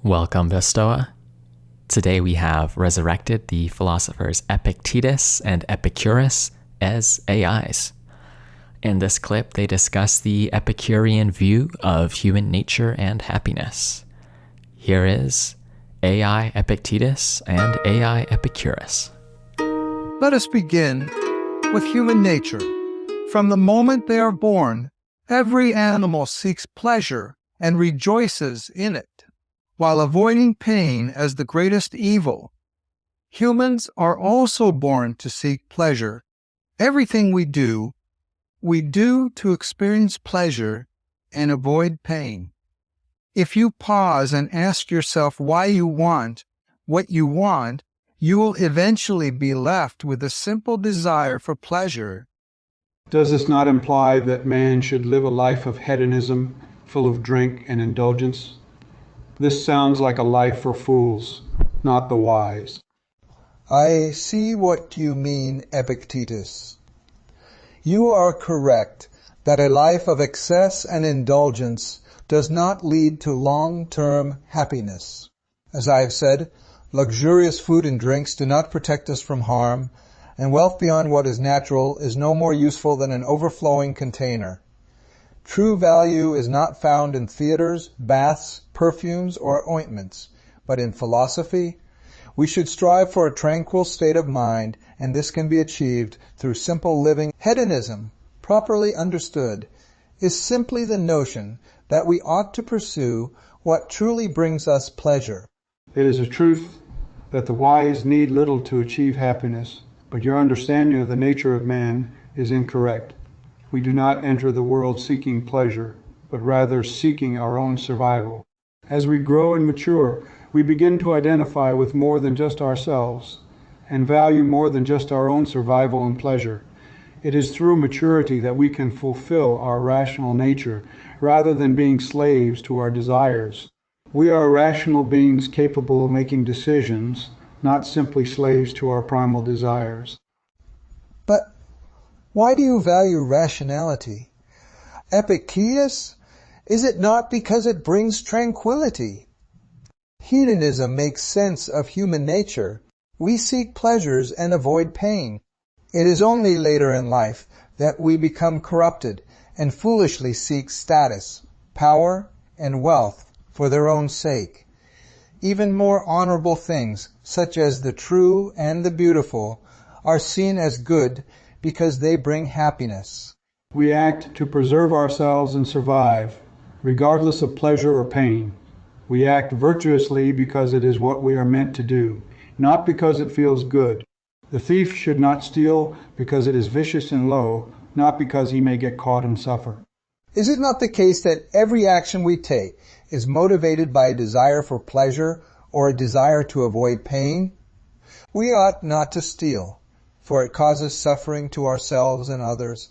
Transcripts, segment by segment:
Welcome to Stoa. Today we have resurrected the philosophers Epictetus and Epicurus as AIs. In this clip, they discuss the Epicurean view of human nature and happiness. Here is AI Epictetus and AI Epicurus. Let us begin with human nature. From the moment they are born, every animal seeks pleasure and rejoices in it, while avoiding pain as the greatest evil. Humans are also born to seek pleasure. Everything we do to experience pleasure and avoid pain. If you pause and ask yourself why you want what you want, you will eventually be left with a simple desire for pleasure. Does this not imply that man should live a life of hedonism, full of drink and indulgence? This sounds like a life for fools, not the wise. I see what you mean, Epictetus. You are correct that a life of excess and indulgence does not lead to long-term happiness. As I have said, luxurious food and drinks do not protect us from harm, and wealth beyond what is natural is no more useful than an overflowing container. True value is not found in theaters, baths, perfumes, or ointments, but in philosophy. We should strive for a tranquil state of mind, and this can be achieved through simple living. Hedonism, properly understood, is simply the notion that we ought to pursue what truly brings us pleasure. It is a truth that the wise need little to achieve happiness, but your understanding of the nature of man is incorrect. We do not enter the world seeking pleasure, but rather seeking our own survival. As we grow and mature, we begin to identify with more than just ourselves and value more than just our own survival and pleasure. It is through maturity that we can fulfill our rational nature rather than being slaves to our desires. We are rational beings capable of making decisions, not simply slaves to our primal desires. But why do you value rationality? Epictetus, is it not because it brings tranquility? Hedonism makes sense of human nature. We seek pleasures and avoid pain. It is only later in life that we become corrupted and foolishly seek status, power, and wealth for their own sake. Even more honorable things, such as the true and the beautiful, are seen as good because they bring happiness. We act to preserve ourselves and survive, regardless of pleasure or pain. We act virtuously because it is what we are meant to do, not because it feels good. The thief should not steal because it is vicious and low, not because he may get caught and suffer. Is it not the case that every action we take is motivated by a desire for pleasure or a desire to avoid pain? We ought not to steal, for it causes suffering to ourselves and others.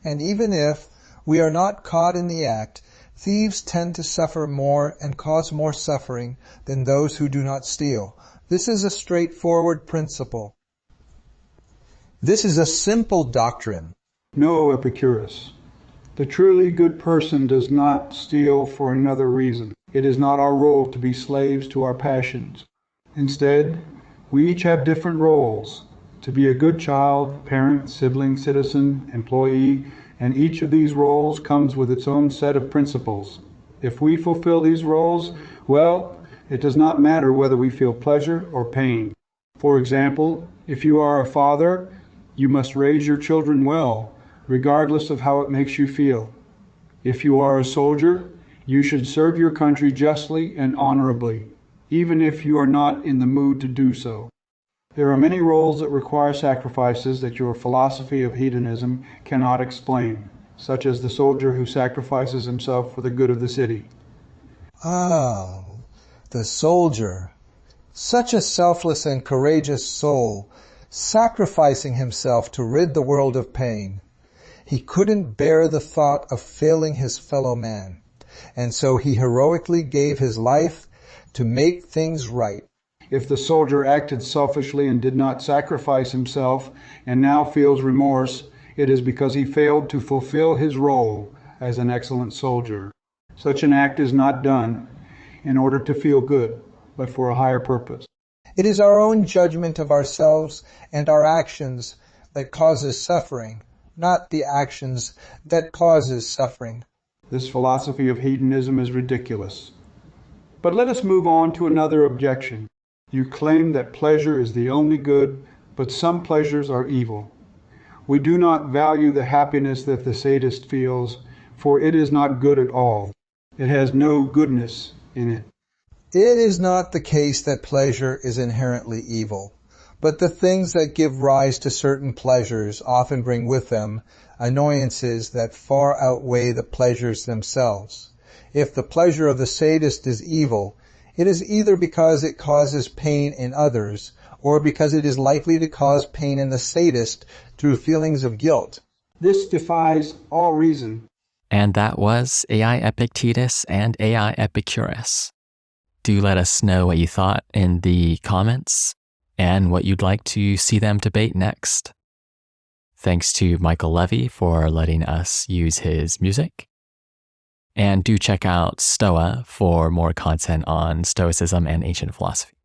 And even if we are not caught in the act, thieves tend to suffer more and cause more suffering than those who do not steal. This is a straightforward principle. This is a simple doctrine. No, Epicurus. The truly good person does not steal for another reason. It is not our role to be slaves to our passions. Instead, we each have different roles. To be a good child, parent, sibling, citizen, employee, and each of these roles comes with its own set of principles. If we fulfill these roles, well, it does not matter whether we feel pleasure or pain. For example, if you are a father, you must raise your children well, regardless of how it makes you feel. If you are a soldier, you should serve your country justly and honorably, even if you are not in the mood to do so. There are many roles that require sacrifices that your philosophy of hedonism cannot explain, such as the soldier who sacrifices himself for the good of the city. Oh, the soldier. Such a selfless and courageous soul, sacrificing himself to rid the world of pain. He couldn't bear the thought of failing his fellow man, and so he heroically gave his life to make things right. If the soldier acted selfishly and did not sacrifice himself and now feels remorse, it is because he failed to fulfill his role as an excellent soldier. Such an act is not done. in order to feel good, but for a higher purpose. It is our own judgment of ourselves and our actions that causes suffering, not the actions that causes suffering. This philosophy of hedonism is ridiculous. But let us move on to another objection. You claim that pleasure is the only good, but some pleasures are evil. We do not value the happiness that the sadist feels, for it is not good at all. It has no goodness in it. It is not the case that pleasure is inherently evil, but the things that give rise to certain pleasures often bring with them annoyances that far outweigh the pleasures themselves. If the pleasure of the sadist is evil, it is either because it causes pain in others, or because it is likely to cause pain in the sadist through feelings of guilt. This defies all reason. And that was AI Epictetus and AI Epicurus. Do let us know what you thought in the comments and what you'd like to see them debate next. Thanks to Michael Levy for letting us use his music. And do check out Stoa for more content on Stoicism and ancient philosophy.